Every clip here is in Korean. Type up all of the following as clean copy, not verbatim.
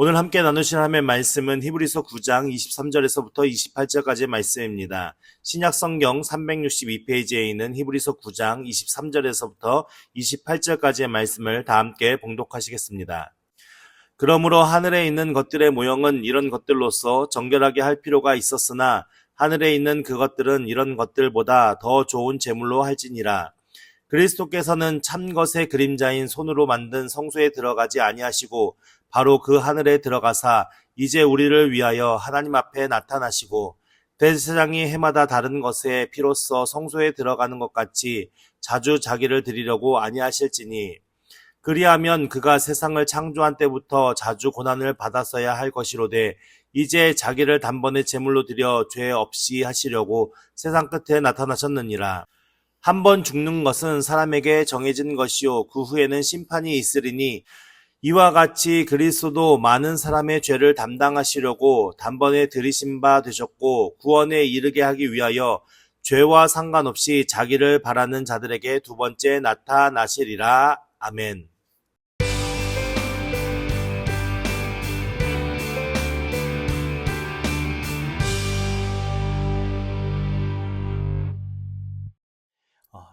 오늘 함께 나누실 하나님의 말씀은 히브리서 9장 23절에서부터 28절까지의 말씀입니다. 신약성경 362페이지에 있는 히브리서 9장 23절에서부터 28절까지의 말씀을 다 함께 봉독하시겠습니다. 그러므로 하늘에 있는 것들의 모형은 이런 것들로서 정결하게 할 필요가 있었으나 하늘에 있는 그것들은 이런 것들보다 더 좋은 제물로 할지니라. 그리스도께서는 참 것의 그림자인 손으로 만든 성소에 들어가지 아니하시고 바로 그 하늘에 들어가사 이제 우리를 위하여 하나님 앞에 나타나시고 대제사장이 해마다 다른 것에 피로써 성소에 들어가는 것 같이 자주 자기를 드리려고 아니하실지니 그리하면 그가 세상을 창조한 때부터 자주 고난을 받았어야 할 것이로되 이제 자기를 단번에 제물로 드려 죄 없이 하시려고 세상 끝에 나타나셨느니라. 한 번 죽는 것은 사람에게 정해진 것이요 그 후에는 심판이 있으리니 이와 같이 그리스도도 많은 사람의 죄를 담당하시려고 단번에 들이신 바 되셨고 구원에 이르게 하기 위하여 죄와 상관없이 자기를 바라는 자들에게 두 번째 나타나시리라. 아멘.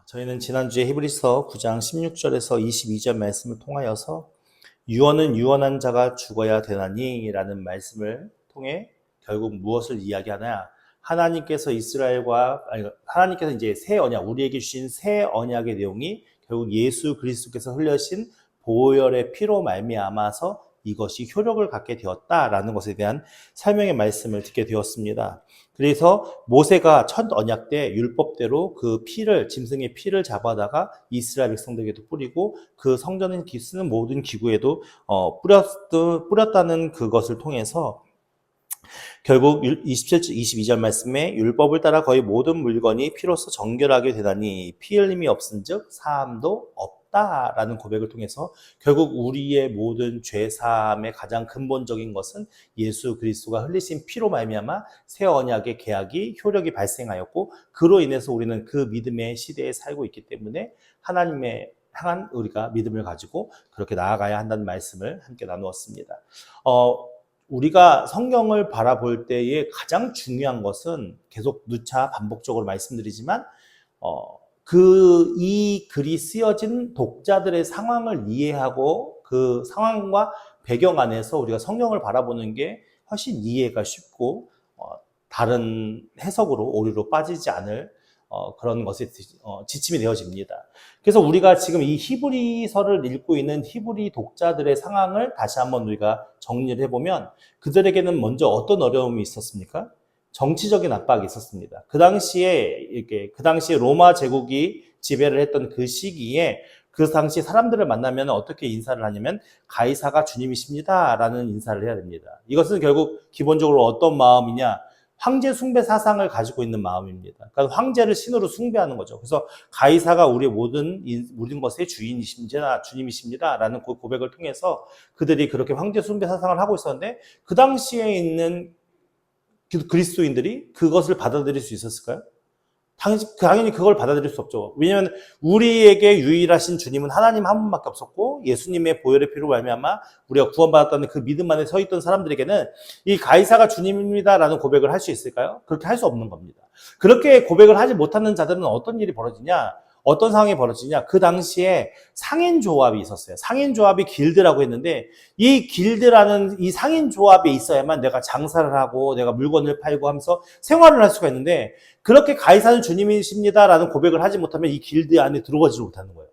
저희는 지난주에 히브리서 9장 16절에서 22절 말씀을 통하여서 유언은 유언한 자가 죽어야 되나니 라는 말씀을 통해 결국 무엇을 이야기하냐, 하나님께서 하나님께서 이제 새 언약, 우리에게 주신 새 언약의 내용이 결국 예수 그리스도께서 흘려신 보혈의 피로 말미암아서 이것이 효력을 갖게 되었다라는 것에 대한 설명의 말씀을 듣게 되었습니다. 그래서 모세가 첫 언약 때 율법대로 그 피를, 짐승의 피를 잡아다가 이스라엘 백성들에게도 뿌리고 그 성전에 쓰는 모든 기구에도 뿌렸다는 그것을 통해서 결국 27절, 22절 말씀에 율법을 따라 거의 모든 물건이 피로써 정결하게 되다니 피 흘림이 없은즉 사함도 없다라는 고백을 통해서 결국 우리의 모든 죄 사함의 가장 근본적인 것은 예수 그리스도가 흘리신 피로 말미암아 새 언약의 계약이 효력이 발생하였고 그로 인해서 우리는 그 믿음의 시대에 살고 있기 때문에 하나님의 향한 우리가 믿음을 가지고 그렇게 나아가야 한다는 말씀을 함께 나누었습니다. 우리가 성경을 바라볼 때에 가장 중요한 것은 계속 누차 반복적으로 말씀드리지만 이 글이 쓰여진 독자들의 상황을 이해하고 그 상황과 배경 안에서 우리가 성경을 바라보는 게 훨씬 이해가 쉽고 다른 해석으로 오류로 빠지지 않을 그런 것에 지침이 되어집니다. 그래서 우리가 지금 이 히브리서를 읽고 있는 히브리 독자들의 상황을 다시 한번 우리가 정리를 해보면 그들에게는 먼저 어떤 어려움이 있었습니까? 정치적인 압박이 있었습니다. 그 당시에 로마 제국이 지배를 했던 그 시기에 그 당시 사람들을 만나면 어떻게 인사를 하냐면 가이사가 주님이십니다 라는 인사를 해야 됩니다. 이것은 결국 기본적으로 어떤 마음이냐, 황제 숭배 사상을 가지고 있는 마음입니다. 그러니까 황제를 신으로 숭배하는 거죠. 그래서 가이사가 우리의 모든 것의 주인이십니다, 주님이십니다 라는 고백을 통해서 그들이 그렇게 황제 숭배 사상을 하고 있었는데 그 당시에 있는 그리스도인들이 그것을 받아들일 수 있었을까요? 당연히 그걸 받아들일 수 없죠. 왜냐하면 우리에게 유일하신 주님은 하나님 한 분밖에 없었고 예수님의 보혈의 피로 말미암아 우리가 구원받았다는 그 믿음 안에 서 있던 사람들에게는 이 가이사가 주님입니다라는 고백을 할 수 있을까요? 그렇게 할 수 없는 겁니다. 그렇게 고백을 하지 못하는 자들은 어떤 일이 벌어지냐? 어떤 상황이 벌어지냐? 그 당시에 상인조합이 있었어요. 상인조합이 길드라고 했는데 이 길드라는 이 상인조합에 있어야만 내가 장사를 하고 내가 물건을 팔고 하면서 생활을 할 수가 있는데 그렇게 가이사는 주님이십니다라는 고백을 하지 못하면 이 길드 안에 들어가지 못하는 거예요.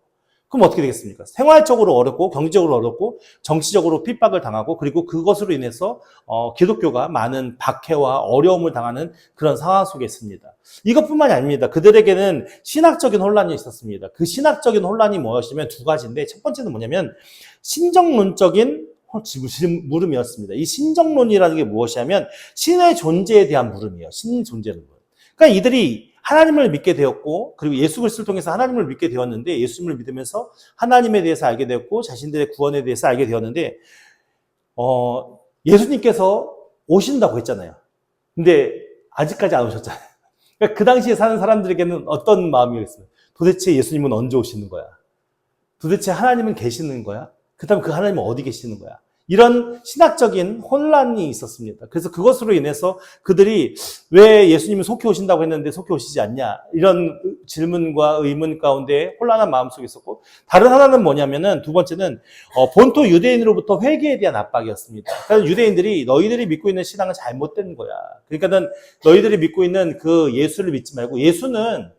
그럼 어떻게 되겠습니까? 생활적으로 어렵고 경제적으로 어렵고 정치적으로 핍박을 당하고 그리고 그것으로 인해서 기독교가 많은 박해와 어려움을 당하는 그런 상황 속에 있습니다. 이것뿐만이 아닙니다. 그들에게는 신학적인 혼란이 있었습니다. 그 신학적인 혼란이 무엇이냐면 두 가지인데 첫 번째는 뭐냐면 신정론적인 물음이었습니다. 이 신정론이라는 게 무엇이냐면 신의 존재에 대한 물음이에요. 신 존재는 뭐예요? 그러니까 이들이 하나님을 믿게 되었고 그리고 예수 그리스도를 통해서 하나님을 믿게 되었는데 예수님을 믿으면서 하나님에 대해서 알게 되었고 자신들의 구원에 대해서 알게 되었는데 예수님께서 오신다고 했잖아요. 근데 아직까지 안 오셨잖아요. 그러니까 그 당시에 사는 사람들에게는 어떤 마음이었어요? 도대체 예수님은 언제 오시는 거야? 도대체 하나님은 계시는 거야? 그 다음 그 하나님은 어디 계시는 거야? 이런 신학적인 혼란이 있었습니다. 그래서 그것으로 인해서 그들이 왜 예수님이 속히 오신다고 했는데 속히 오시지 않냐, 이런 질문과 의문 가운데 혼란한 마음속에 있었고, 다른 하나는 뭐냐면은, 두 번째는 본토 유대인으로부터 회개에 대한 압박이었습니다. 그러니까 유대인들이 너희들이 믿고 있는 신앙은 잘못된 거야. 그러니까는 너희들이 믿고 있는 그 예수를 믿지 말고, 예수는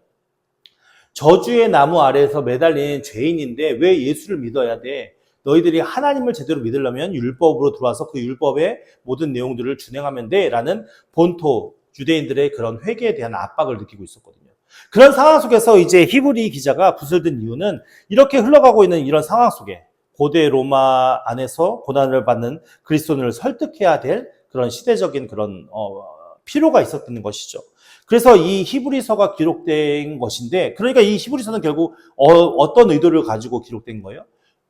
저주의 나무 아래에서 매달린 죄인인데 왜 예수를 믿어야 돼? 너희들이 하나님을 제대로 믿으려면 율법으로 들어와서 그 율법의 모든 내용들을 준행하면 돼 라는 본토 유대인들의 그런 회개에 대한 압박을 느끼고 있었거든요. 그런 상황 속에서 이제 히브리 기자가 붓을 든 이유는, 이렇게 흘러가고 있는 이런 상황 속에 고대 로마 안에서 고난을 받는 그리스도인을 설득해야 될 그런 시대적인 그런 필요가 있었던 것이죠. 그래서 이 히브리서가 기록된 것인데, 그러니까 이 히브리서는 결국 어떤 의도를 가지고 기록된 거예요?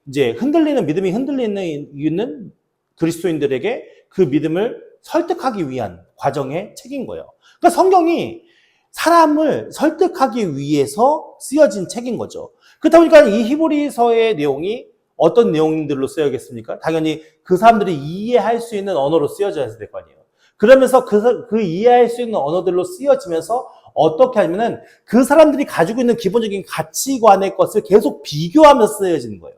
이제 믿음이 흔들리는 이유는 그리스도인들에게 그 믿음을 설득하기 위한 과정의 책인 거예요. 그러니까 성경이 사람을 설득하기 위해서 쓰여진 책인 거죠. 그렇다 보니까 이 히브리서의 내용이 어떤 내용들로 쓰여야겠습니까? 당연히 그 사람들이 이해할 수 있는 언어로 쓰여져야 될 거 아니에요. 그러면서 그 이해할 수 있는 언어들로 쓰여지면서 어떻게 하냐면은 그 사람들이 가지고 있는 기본적인 가치관의 것을 계속 비교하면서 쓰여지는 거예요.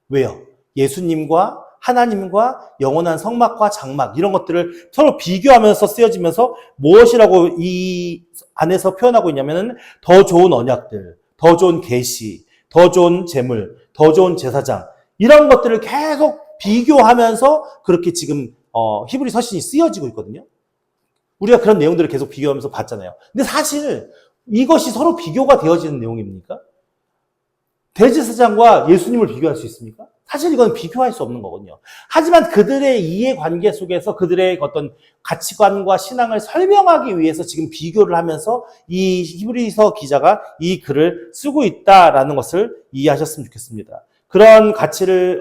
왜요? 예수님과 하나님과 영원한 성막과 장막, 이런 것들을 서로 비교하면서 쓰여지면서 무엇이라고 이 안에서 표현하고 있냐면은 더 좋은 언약들, 더 좋은 계시, 더 좋은 재물, 더 좋은 제사장, 이런 것들을 계속 비교하면서 그렇게 지금 히브리 서신이 쓰여지고 있거든요. 우리가 그런 내용들을 계속 비교하면서 봤잖아요. 근데 사실 이것이 서로 비교가 되어지는 내용입니까? 대제사장과 예수님을 비교할 수 있습니까? 사실 이건 비교할 수 없는 거거든요. 하지만 그들의 이해관계 속에서 그들의 어떤 가치관과 신앙을 설명하기 위해서 지금 비교를 하면서 이 히브리서 기자가 이 글을 쓰고 있다라는 것을 이해하셨으면 좋겠습니다. 그런 가치를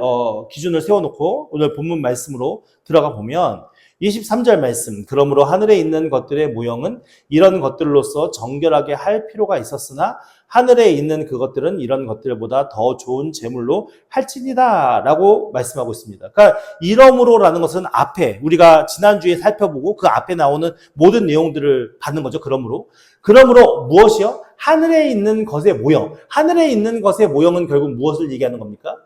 기준을 세워놓고 오늘 본문 말씀으로 들어가 보면 23절 말씀, 그러므로 하늘에 있는 것들의 모형은 이런 것들로서 정결하게 할 필요가 있었으나 하늘에 있는 그것들은 이런 것들보다 더 좋은 제물로 할지니라 라고 말씀하고 있습니다. 그러니까 이러므로라는 것은 앞에 우리가 지난주에 살펴보고 그 앞에 나오는 모든 내용들을 받는 거죠. 그러므로 무엇이요? 하늘에 있는 것의 모형. 하늘에 있는 것의 모형은 결국 무엇을 얘기하는 겁니까?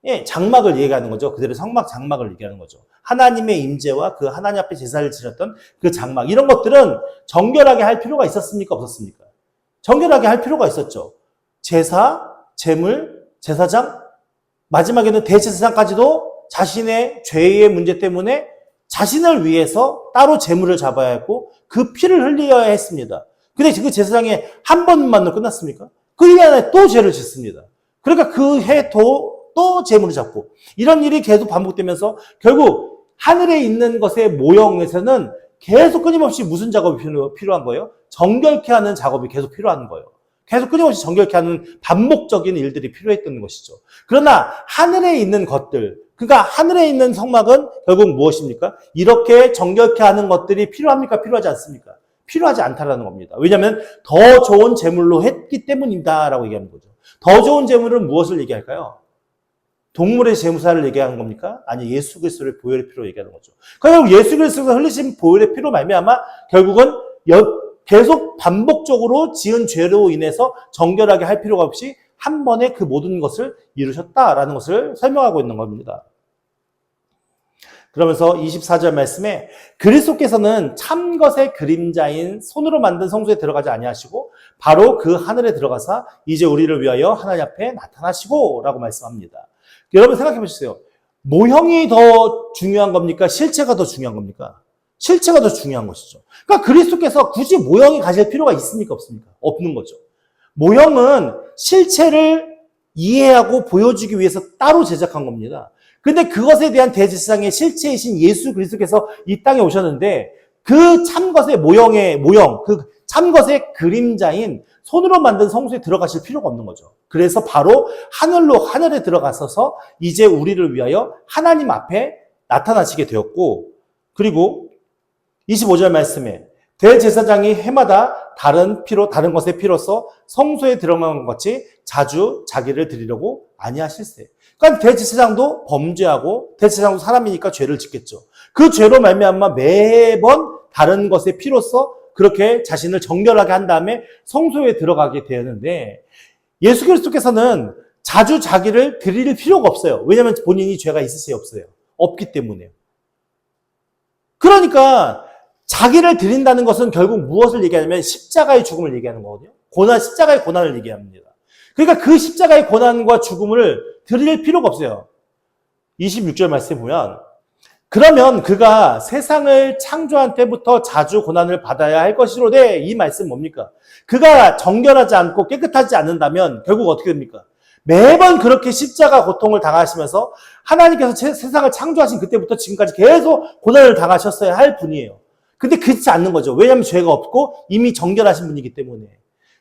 예, 장막을 얘기하는 거죠. 그들의 성막 장막을 얘기하는 거죠. 하나님의 임재와 그 하나님 앞에 제사를 지냈던 그 장막, 이런 것들은 정결하게 할 필요가 있었습니까? 없었습니까? 정결하게 할 필요가 있었죠. 제사, 제물, 제사장, 마지막에는 대제사장까지도 자신의 죄의 문제 때문에 자신을 위해서 따로 제물을 잡아야 했고 그 피를 흘려야 했습니다. 근데 그 제사장이 한 번만으로 끝났습니까? 그 일 안에 또 죄를 짓습니다. 그러니까 그 해 또 제물을 잡고, 이런 일이 계속 반복되면서 결국 하늘에 있는 것의 모형에서는 계속 끊임없이 무슨 작업이 필요한 거예요? 정결케 하는 작업이 계속 필요한 거예요. 계속 끊임없이 정결케 하는 반복적인 일들이 필요했던 것이죠. 그러나 하늘에 있는 것들, 그러니까 하늘에 있는 성막은 결국 무엇입니까? 이렇게 정결케 하는 것들이 필요합니까? 필요하지 않습니까? 필요하지 않다라는 겁니다. 왜냐하면 더 좋은 제물로 했기 때문이다라고 얘기하는 거죠. 더 좋은 제물은 무엇을 얘기할까요? 동물의 제무사를 얘기하는 겁니까? 아니, 예수 그리스도의 보혈의 피로 얘기하는 거죠. 그러니까 예수 그리스도가 흘리신 보혈의 피로 말미암아 결국은 계속 반복적으로 지은 죄로 인해서 정결하게 할 필요가 없이 한 번에 그 모든 것을 이루셨다라는 것을 설명하고 있는 겁니다. 그러면서 24절 말씀에 그리스도께서는 참 것의 그림자인 손으로 만든 성소에 들어가지 아니하시고 바로 그 하늘에 들어가사 이제 우리를 위하여 하나님 앞에 나타나시고 라고 말씀합니다. 여러분 생각해 보세요. 모형이 더 중요한 겁니까? 실체가 더 중요한 겁니까? 실체가 더 중요한 것이죠. 그러니까 그리스도께서 굳이 모형이 가질 필요가 있습니까? 없습니까? 없는 거죠. 모형은 실체를 이해하고 보여주기 위해서 따로 제작한 겁니다. 근데 그것에 대한 대제사장의 실체이신 예수 그리스도께서 이 땅에 오셨는데 그 참것의 모형, 그 참것의 그림자인 손으로 만든 성소에 들어가실 필요가 없는 거죠. 그래서 바로 하늘에 들어가셔서 이제 우리를 위하여 하나님 앞에 나타나시게 되었고, 그리고 25절 말씀에 대제사장이 해마다 다른 것의 피로서 성소에 들어간 것 같이 자주 자기를 드리려고 아니하실세. 그러니까 대제사장도 범죄하고 대제사장도 사람이니까 죄를 짓겠죠. 그 죄로 말미암아 매번 다른 것의 피로써 그렇게 자신을 정결하게 한 다음에 성소에 들어가게 되었는데 예수 그리스도께서는 자주 자기를 드릴 필요가 없어요. 왜냐하면 본인이 죄가 있으시 없어요. 없기 때문에요. 그러니까 자기를 드린다는 것은 결국 무엇을 얘기하냐면 십자가의 죽음을 얘기하는 거거든요. 십자가의 고난을 얘기합니다. 그러니까 그 십자가의 고난과 죽음을 드릴 필요가 없어요. 26절 말씀에 보면 그러면 그가 세상을 창조한 때부터 자주 고난을 받아야 할 것이로되 이 말씀 뭡니까? 그가 정결하지 않고 깨끗하지 않는다면 결국 어떻게 됩니까? 매번 그렇게 십자가 고통을 당하시면서 하나님께서 세상을 창조하신 그때부터 지금까지 계속 고난을 당하셨어야 할 분이에요. 근데 그렇지 않는 거죠. 왜냐하면 죄가 없고 이미 정결하신 분이기 때문에.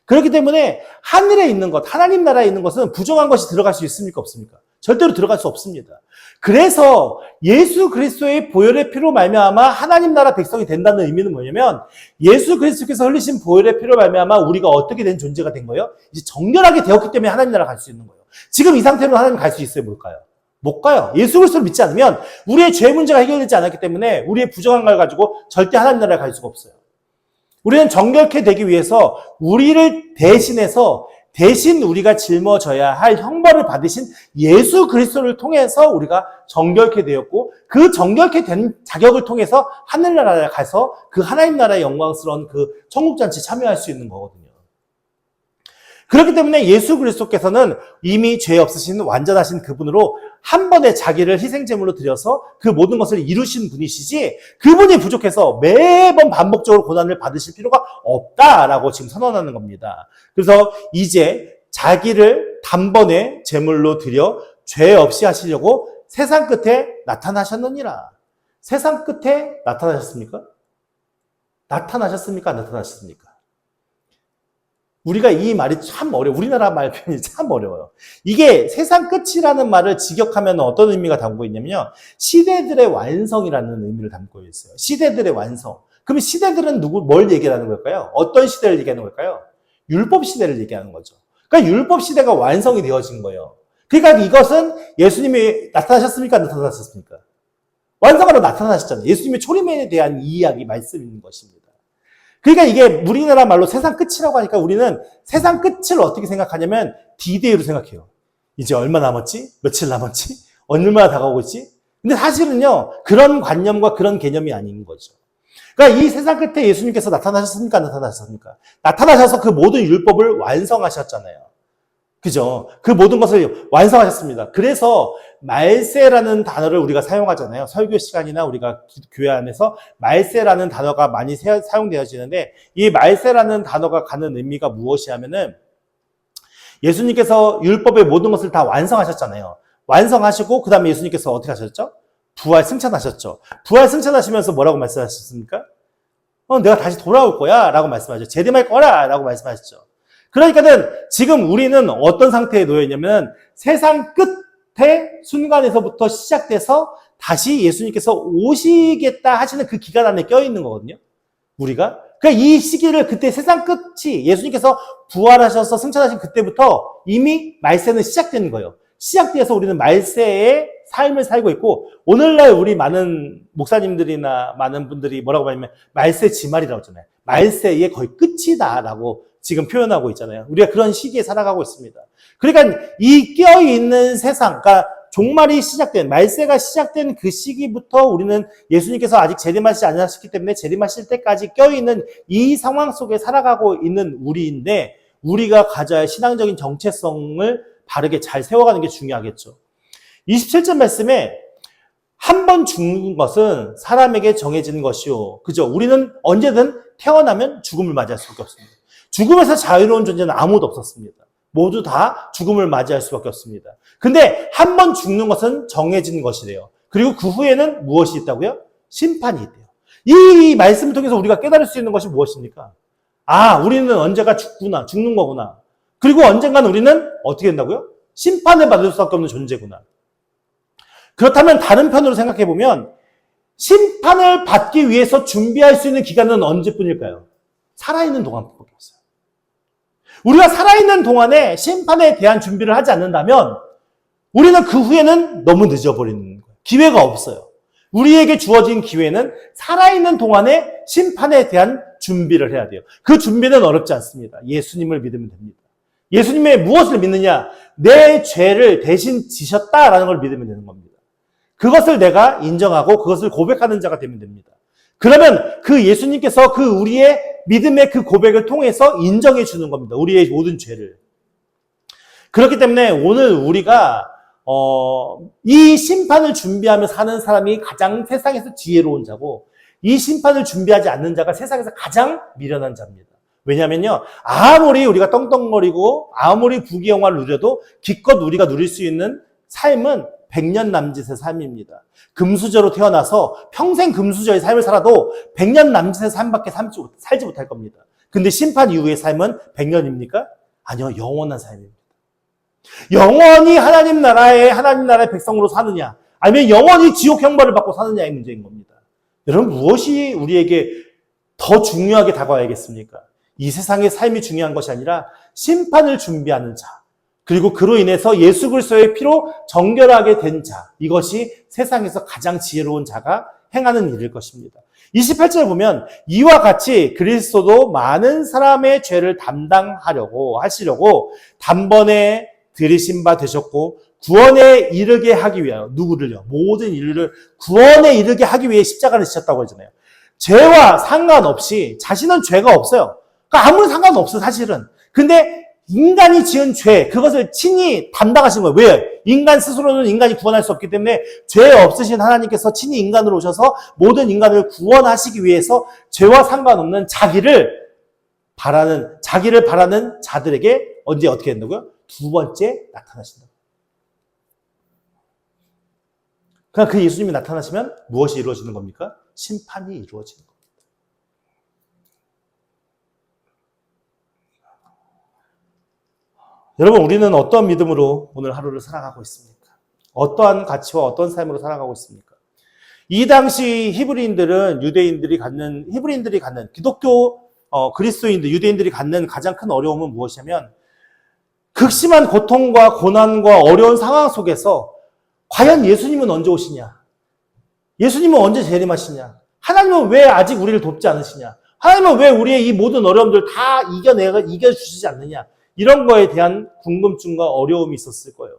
그렇기 때문에 하늘에 있는 것, 하나님 나라에 있는 것은 부정한 것이 들어갈 수 있습니까? 없습니까? 절대로 들어갈 수 없습니다. 그래서 예수 그리스도의 보혈의 피로 말미암아 하나님 나라 백성이 된다는 의미는 뭐냐면 예수 그리스도께서 흘리신 보혈의 피로 말미암아 우리가 어떻게 된 존재가 된 거예요? 이제 정결하게 되었기 때문에 하나님 나라 갈 수 있는 거예요. 지금 이 상태로 하나님 갈 수 있어요? 뭘까요? 못 가요. 예수 그리스도를 믿지 않으면 우리의 죄 문제가 해결되지 않았기 때문에 우리의 부정한 걸 가지고 절대 하나님 나라에 갈 수가 없어요. 우리는 정결케 되기 위해서 우리를 대신해서 대신 우리가 짊어져야 할 형벌을 받으신 예수 그리스도를 통해서 우리가 정결케 되었고 그 정결케 된 자격을 통해서 하늘나라에 가서 그 하나님 나라의 영광스러운 그 천국잔치에 참여할 수 있는 거거든요. 그렇기 때문에 예수 그리스도께서는 이미 죄 없으신 완전하신 그분으로 한 번에 자기를 희생제물로 드려서 그 모든 것을 이루신 분이시지 그분이 부족해서 매번 반복적으로 고난을 받으실 필요가 없다라고 지금 선언하는 겁니다. 그래서 이제 자기를 단번에 제물로 드려 죄 없이 하시려고 세상 끝에 나타나셨느니라. 세상 끝에 나타나셨습니까? 나타나셨습니까? 안 나타나셨습니까? 우리가 이 말이 참 어려워요. 우리나라 말 표현이 참 어려워요. 이게 세상 끝이라는 말을 직역하면 어떤 의미가 담고 있냐면요. 시대들의 완성이라는 의미를 담고 있어요. 시대들의 완성. 그럼 시대들은 뭘 얘기하는 걸까요? 어떤 시대를 얘기하는 걸까요? 율법 시대를 얘기하는 거죠. 그러니까 율법 시대가 완성이 되어진 거예요. 그러니까 이것은 예수님이 나타나셨습니까? 안 나타나셨습니까? 완성하러 나타나셨잖아요. 예수님의 초림에 대한 이야기, 말씀인 것입니다. 그러니까 이게 우리나라 말로 세상 끝이라고 하니까 우리는 세상 끝을 어떻게 생각하냐면 D-Day로 생각해요. 이제 얼마 남았지? 며칠 남았지? 얼마나 다가오고 있지? 근데 사실은요, 그런 관념과 그런 개념이 아닌 거죠. 그러니까 이 세상 끝에 예수님께서 나타나셨습니까? 안 나타나셨습니까? 나타나셔서 그 모든 율법을 완성하셨잖아요. 그죠? 그 모든 것을 완성하셨습니다. 그래서 말세라는 단어를 우리가 사용하잖아요. 설교 시간이나 우리가 교회 안에서 말세라는 단어가 많이 사용되어지는데 이 말세라는 단어가 갖는 의미가 무엇이 하면은 예수님께서 율법의 모든 것을 다 완성하셨잖아요. 완성하시고 그 다음에 예수님께서 어떻게 하셨죠? 부활 승천하셨죠. 부활 승천하시면서 뭐라고 말씀하셨습니까? 내가 다시 돌아올 거야 라고 말씀하셨죠. 재림할 거라 라고 말씀하셨죠. 그러니까는 지금 우리는 어떤 상태에 놓여 있냐면 세상 끝의 순간에서부터 시작돼서 다시 예수님께서 오시겠다 하시는 그 기간 안에 껴있는 거거든요. 우리가. 그러니까 이 시기를 그때 세상 끝이 예수님께서 부활하셔서 승천하신 그때부터 이미 말세는 시작된 거예요. 시작돼서 우리는 말세의 삶을 살고 있고 오늘날 우리 많은 목사님들이나 많은 분들이 뭐라고 하냐면 말세 지말이라고 하잖아요. 말세의 거의 끝이다라고 지금 표현하고 있잖아요. 우리가 그런 시기에 살아가고 있습니다. 그러니까 이 껴있는 세상, 그러니까 종말이 시작된, 말세가 시작된 그 시기부터 우리는 예수님께서 아직 재림하시지 않으셨기 때문에 재림하실 때까지 껴있는 이 상황 속에 살아가고 있는 우리인데 우리가 가져야 할 신앙적인 정체성을 바르게 잘 세워가는 게 중요하겠죠. 27절 말씀에 한 번 죽는 것은 사람에게 정해지는 것이요. 그죠? 우리는 언제든 태어나면 죽음을 맞이할 수밖에 없습니다. 죽음에서 자유로운 존재는 아무도 없었습니다. 모두 다 죽음을 맞이할 수밖에 없습니다. 근데 한 번 죽는 것은 정해진 것이래요. 그리고 그 후에는 무엇이 있다고요? 심판이 있대요. 이 말씀을 통해서 우리가 깨달을 수 있는 것이 무엇입니까? 우리는 언제가 죽는 거구나. 그리고 언젠간 우리는 어떻게 된다고요? 심판을 받을 수밖에 없는 존재구나. 그렇다면 다른 편으로 생각해 보면 심판을 받기 위해서 준비할 수 있는 기간은 언제뿐일까요? 살아있는 동안밖에 없어요. 우리가 살아있는 동안에 심판에 대한 준비를 하지 않는다면 우리는 그 후에는 너무 늦어버리는 거예요. 기회가 없어요. 우리에게 주어진 기회는 살아있는 동안에 심판에 대한 준비를 해야 돼요. 그 준비는 어렵지 않습니다. 예수님을 믿으면 됩니다. 예수님의 무엇을 믿느냐? 내 죄를 대신 지셨다라는 걸 믿으면 되는 겁니다. 그것을 내가 인정하고 그것을 고백하는 자가 되면 됩니다. 그러면 그 예수님께서 그 우리의 믿음의 그 고백을 통해서 인정해 주는 겁니다. 우리의 모든 죄를. 그렇기 때문에 오늘 우리가 이 심판을 준비하며 사는 사람이 가장 세상에서 지혜로운 자고, 이 심판을 준비하지 않는 자가 세상에서 가장 미련한 자입니다. 왜냐면요, 아무리 우리가 떵떵거리고 아무리 부귀영화를 누려도 기껏 우리가 누릴 수 있는 삶은 100년 남짓의 삶입니다. 금수저로 태어나서 평생 금수저의 삶을 살아도 100년 남짓의 삶밖에 살지 못할 겁니다. 근데 심판 이후의 삶은 100년입니까? 아니요, 영원한 삶입니다. 영원히 하나님 나라의 백성으로 사느냐, 아니면 영원히 지옥 형벌을 받고 사느냐의 문제인 겁니다. 여러분, 무엇이 우리에게 더 중요하게 다가와야겠습니까? 이 세상의 삶이 중요한 것이 아니라 심판을 준비하는 자, 그리고 그로 인해서 예수 그리스도의 피로 정결하게 된 자, 이것이 세상에서 가장 지혜로운 자가 행하는 일일 것입니다. 28절 보면 이와 같이 그리스도도 많은 사람의 죄를 하시려고 단번에 들이신 바 되셨고, 구원에 이르게 하기 위하여, 누구를요? 모든 인류를 구원에 이르게 하기 위해 십자가를 지셨다고 하잖아요. 죄와 상관없이, 자신은 죄가 없어요. 그러니까 아무런 상관없어, 사실은. 근데 인간이 지은 죄, 그것을 친히 담당하신 거예요. 왜요? 인간 스스로는 인간이 구원할 수 없기 때문에 죄 없으신 하나님께서 친히 인간으로 오셔서 모든 인간을 구원하시기 위해서 죄와 상관없는 자기를 바라는 자들에게 언제 어떻게 된다고요? 두 번째 나타나신다. 그러니까 그 예수님이 나타나시면 무엇이 이루어지는 겁니까? 심판이 이루어지는 겁니다. 여러분, 우리는 어떤 믿음으로 오늘 하루를 살아가고 있습니까? 어떠한 가치와 어떤 삶으로 살아가고 있습니까? 이 당시 유대인들이 갖는 기독교 그리스도인들, 유대인들이 갖는 가장 큰 어려움은 무엇이냐면, 극심한 고통과 고난과 어려운 상황 속에서 과연 예수님은 언제 오시냐? 예수님은 언제 재림하시냐? 하나님은 왜 아직 우리를 돕지 않으시냐? 하나님은 왜 우리의 이 모든 어려움들 다 이겨주시지 않느냐? 이런 거에 대한 궁금증과 어려움이 있었을 거예요.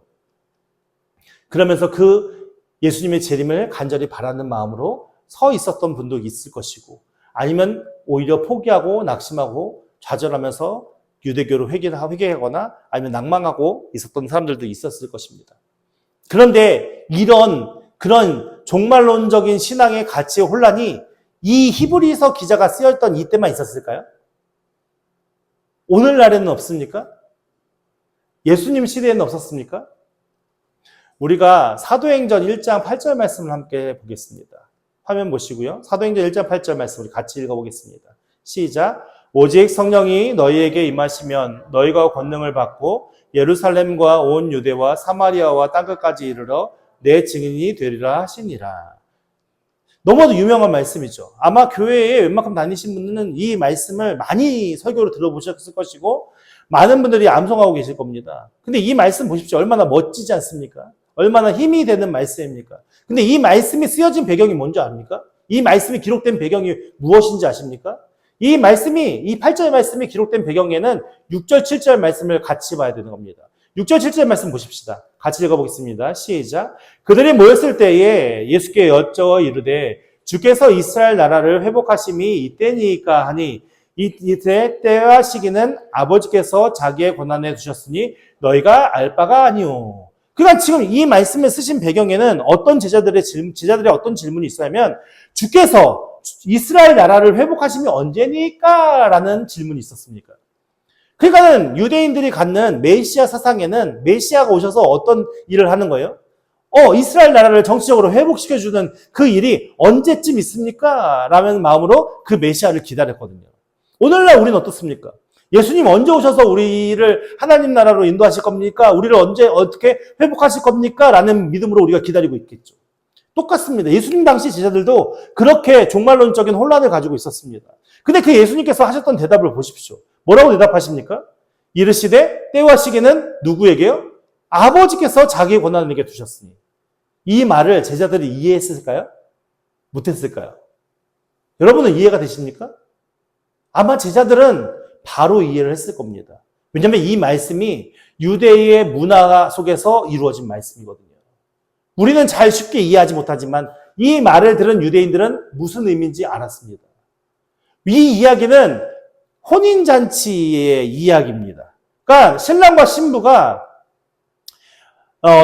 그러면서 그 예수님의 재림을 간절히 바라는 마음으로 서 있었던 분도 있을 것이고, 아니면 오히려 포기하고 낙심하고 좌절하면서 유대교로 회개하거나 아니면 낭망하고 있었던 사람들도 있었을 것입니다. 그런데 그런 종말론적인 신앙의 가치의 혼란이 이 히브리서 기자가 쓰였던 이때만 있었을까요? 오늘날에는 없습니까? 예수님 시대에는 없었습니까? 우리가 사도행전 1장 8절 말씀을 함께 보겠습니다. 화면 보시고요. 사도행전 1장 8절 말씀 우리 같이 읽어보겠습니다. 시작. 오직 성령이 너희에게 임하시면 너희가 권능을 받고 예루살렘과 온 유대와 사마리아와 땅끝까지 이르러 내 증인이 되리라 하시니라. 너무도 유명한 말씀이죠. 아마 교회에 웬만큼 다니신 분들은 이 말씀을 많이 설교로 들어보셨을 것이고 많은 분들이 암송하고 계실 겁니다. 근데 이 말씀 보십시오. 얼마나 멋지지 않습니까? 얼마나 힘이 되는 말씀입니까? 근데 이 말씀이 쓰여진 배경이 뭔지 압니까? 이 말씀이 기록된 배경이 무엇인지 아십니까? 이 8절 말씀이 기록된 배경에는 6절, 7절 말씀을 같이 봐야 되는 겁니다. 6절, 7절 말씀 보십시다. 같이 읽어보겠습니다. 시작. 그들이 모였을 때에 예수께 여쭤 이르되 주께서 이스라엘 나라를 회복하심이 이때니까 하니 이때 때와 시기는 아버지께서 자기의 권한에 두셨으니 너희가 알 바가 아니오. 그러니까 지금 이 말씀을 쓰신 배경에는 어떤 제자들의 어떤 질문이 있었냐면 주께서 이스라엘 나라를 회복하심이 언제니까? 라는 질문이 있었습니까? 그러니까는 유대인들이 갖는 메시아 사상에는 메시아가 오셔서 어떤 일을 하는 거예요? 이스라엘 나라를 정치적으로 회복시켜주는 그 일이 언제쯤 있습니까? 라는 마음으로 그 메시아를 기다렸거든요. 오늘날 우리는 어떻습니까? 예수님 언제 오셔서 우리를 하나님 나라로 인도하실 겁니까? 우리를 언제 어떻게 회복하실 겁니까? 라는 믿음으로 우리가 기다리고 있겠죠. 똑같습니다. 예수님 당시 제자들도 그렇게 종말론적인 혼란을 가지고 있었습니다. 근데 그 예수님께서 하셨던 대답을 보십시오. 뭐라고 대답하십니까? 이르시되 때와 시기는 누구에게요? 아버지께서 자기의 권한을 내게 두셨으니. 이 말을 제자들이 이해했을까요? 못했을까요? 여러분은 이해가 되십니까? 아마 제자들은 바로 이해를 했을 겁니다. 왜냐하면 이 말씀이 유대의 문화 속에서 이루어진 말씀이거든요. 우리는 잘 쉽게 이해하지 못하지만 이 말을 들은 유대인들은 무슨 의미인지 알았습니다. 이 이야기는 혼인잔치의 이야기입니다. 그러니까 신랑과 신부가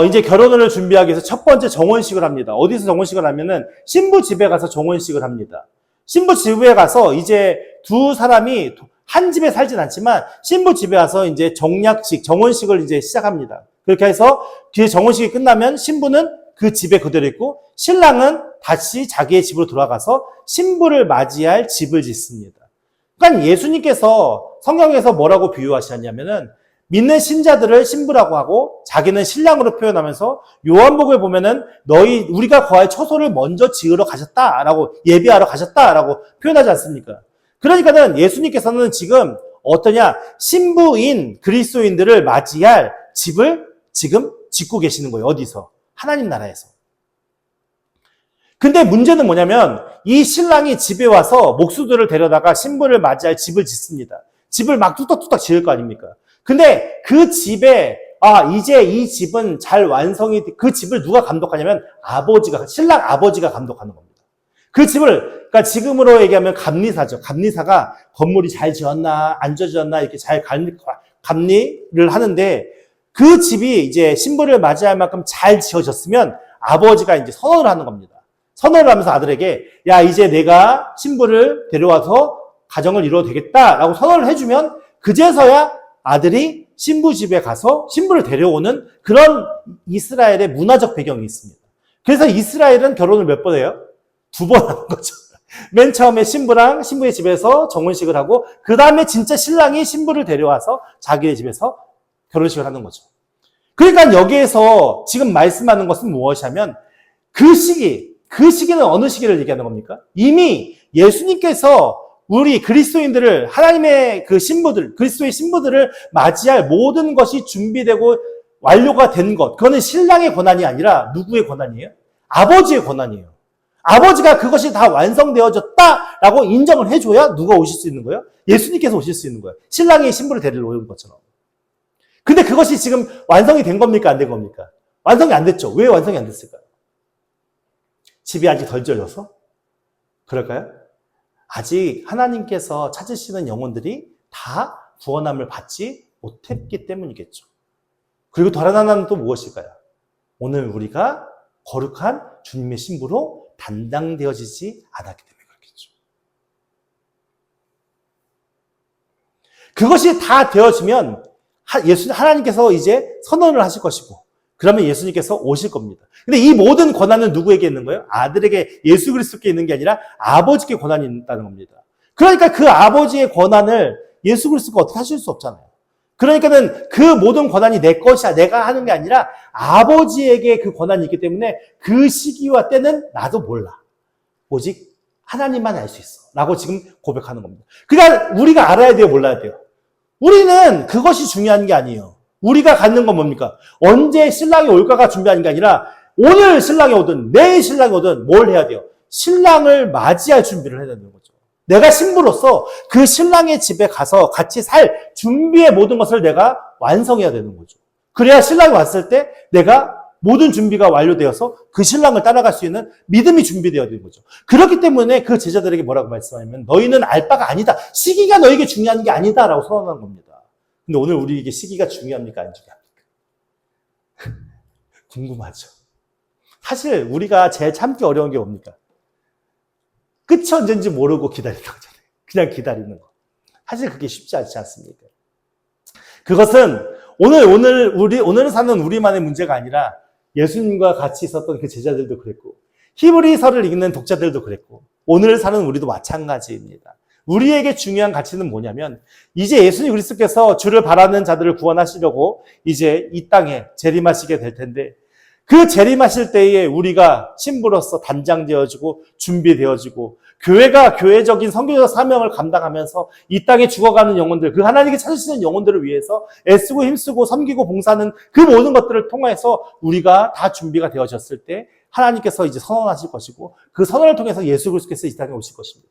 이제 결혼을 준비하기 위해서 첫 번째 정혼식을 합니다. 어디서 정혼식을 하면은 신부 집에 가서 정혼식을 합니다. 신부 집에 가서 이제 두 사람이 한 집에 살진 않지만 신부 집에 가서 이제 정략식, 정혼식을 이제 시작합니다. 그렇게 해서 그 정혼식이 끝나면 신부는 그 집에 그대로 있고 신랑은 다시 자기의 집으로 돌아가서 신부를 맞이할 집을 짓습니다. 그러니까 예수님께서 성경에서 뭐라고 비유하셨냐면은 믿는 신자들을 신부라고 하고 자기는 신랑으로 표현하면서 요한복음에 보면은 우리가 거할 처소를 먼저 지으러 가셨다라고 예비하러 가셨다라고 표현하지 않습니까? 그러니까는 예수님께서는 지금 어떠냐 신부인 그리스도인들을 맞이할 집을 지금 짓고 계시는 거예요. 어디서? 하나님 나라에서. 근데 문제는 뭐냐면 이 신랑이 집에 와서 목수들을 데려다가 신부를 맞이할 집을 짓습니다. 집을 막 뚝딱뚝딱 지을 거 아닙니까? 근데 그 집에 이제 이 집은 잘 완성이 그 집을 누가 감독하냐면 신랑 아버지가 감독하는 겁니다. 그 집을 그러니까 지금으로 얘기하면 감리사죠. 감리사가 건물이 잘 지었나 안 지었나 이렇게 잘 감리를 하는데 그 집이 이제 신부를 맞이할 만큼 잘 지어졌으면 아버지가 이제 선언을 하는 겁니다. 선언을 하면서 아들에게 야 이제 내가 신부를 데려와서 가정을 이루어도 되겠다라고 선언을 해주면 그제서야 아들이 신부 집에 가서 신부를 데려오는 그런 이스라엘의 문화적 배경이 있습니다. 그래서 이스라엘은 결혼을 몇 번 해요? 2번 하는 거죠. 맨 처음에 신부랑 신부의 집에서 정혼식을 하고 그 다음에 진짜 신랑이 신부를 데려와서 자기의 집에서 결혼식을 하는 거죠. 그러니까 여기에서 지금 말씀하는 것은 무엇이냐면 그 시기는 어느 시기를 얘기하는 겁니까? 이미 예수님께서 우리 그리스도인들을 하나님의 그 신부들, 그리스도의 신부들을 맞이할 모든 것이 준비되고 완료가 된 것. 그거는 신랑의 권한이 아니라 누구의 권한이에요? 아버지의 권한이에요. 아버지가 그것이 다 완성되어졌다라고 인정을 해줘야 누가 오실 수 있는 거예요? 예수님께서 오실 수 있는 거예요. 신랑이 신부를 데리러 오는 것처럼. 근데 그것이 지금 완성이 된 겁니까? 안 된 겁니까? 완성이 안 됐죠. 왜 완성이 안 됐을까요? 집이 아직 덜 지어져서? 그럴까요? 아직 하나님께서 찾으시는 영혼들이 다 구원함을 받지 못했기 때문이겠죠. 그리고 다른 하나는 또 무엇일까요? 오늘 우리가 거룩한 주님의 신부로 담당되어지지 않았기 때문에 그렇겠죠. 그것이 다 되어지면 하나님께서 이제 선언을 하실 것이고 그러면 예수님께서 오실 겁니다. 근데 이 모든 권한은 누구에게 있는 거예요? 아들에게 예수 그리스도께 있는 게 아니라 아버지께 권한이 있다는 겁니다. 그러니까 그 아버지의 권한을 예수 그리스도가 어떻게 하실 수 없잖아요. 그러니까는 그 모든 권한이 내 것이야 내가 하는 게 아니라 아버지에게 그 권한이 있기 때문에 그 시기와 때는 나도 몰라. 오직 하나님만 알 수 있어. 라고 지금 고백하는 겁니다. 그러니까 우리가 알아야 돼요? 몰라야 돼요? 우리는 그것이 중요한 게 아니에요. 우리가 갖는 건 뭡니까? 언제 신랑이 올까가 중요한 게 아니라 오늘 신랑이 오든 내일 신랑이 오든 뭘 해야 돼요? 신랑을 맞이할 준비를 해야 되는 거죠. 내가 신부로서 그 신랑의 집에 가서 같이 살 준비의 모든 것을 내가 완성해야 되는 거죠. 그래야 신랑이 왔을 때 내가 모든 준비가 완료되어서 그 신랑을 따라갈 수 있는 믿음이 준비되어야 되는 거죠. 그렇기 때문에 그 제자들에게 뭐라고 말씀하냐면 너희는 알 바가 아니다. 시기가 너에게 중요한 게 아니다. 라고 선언한 겁니다. 근데 오늘 우리에게 시기가 중요합니까? 안 중요합니까? 궁금하죠. 사실 우리가 제일 참기 어려운 게 뭡니까? 끝이 언제인지 모르고 기다리는 거잖아요. 그냥 기다리는 거. 사실 그게 쉽지 않지 않습니까? 그것은 오늘 사는 우리만의 문제가 아니라 예수님과 같이 있었던 그 제자들도 그랬고 히브리서를 읽는 독자들도 그랬고 오늘 사는 우리도 마찬가지입니다. 우리에게 중요한 가치는 뭐냐면 이제 예수님 그리스도께서 주를 바라는 자들을 구원하시려고 이제 이 땅에 재림하시게 될 텐데 그 재림하실 때에 우리가 신부로서 단장되어지고 준비되어지고 교회가 교회적인 선교적 사명을 감당하면서 이 땅에 죽어가는 영혼들, 그 하나님께 찾으시는 영혼들을 위해서 애쓰고 힘쓰고 섬기고 봉사하는 그 모든 것들을 통해서 우리가 다 준비가 되어졌을 때 하나님께서 이제 선언하실 것이고 그 선언을 통해서 예수 그리스도께서 이 땅에 오실 것입니다.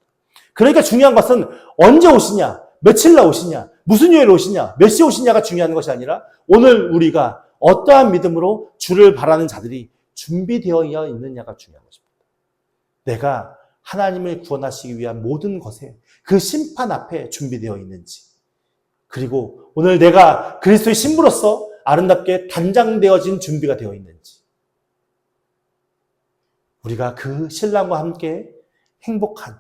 그러니까 중요한 것은 언제 오시냐, 며칠 날 오시냐, 무슨 요일 오시냐, 몇 시에 오시냐가 중요한 것이 아니라 오늘 우리가 어떠한 믿음으로 주를 바라는 자들이 준비되어 있느냐가 중요한 것입니다. 내가 하나님을 구원하시기 위한 모든 것에 그 심판 앞에 준비되어 있는지, 그리고 오늘 내가 그리스도의 신부로서 아름답게 단장되어진 준비가 되어 있는지, 우리가 그 신랑과 함께 행복한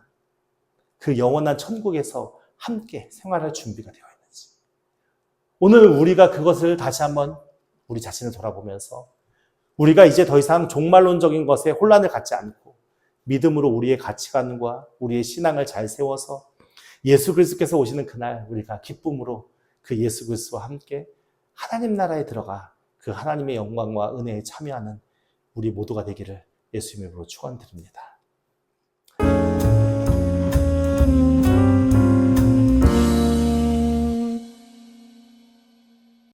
그 영원한 천국에서 함께 생활할 준비가 되어 있는지, 오늘 우리가 그것을 다시 한번 우리 자신을 돌아보면서 우리가 이제 더 이상 종말론적인 것에 혼란을 갖지 않고 믿음으로 우리의 가치관과 우리의 신앙을 잘 세워서 예수 그리스도께서 오시는 그날 우리가 기쁨으로 그 예수 그리스도와 함께 하나님 나라에 들어가 그 하나님의 영광과 은혜에 참여하는 우리 모두가 되기를 예수 이름으로 축원드립니다.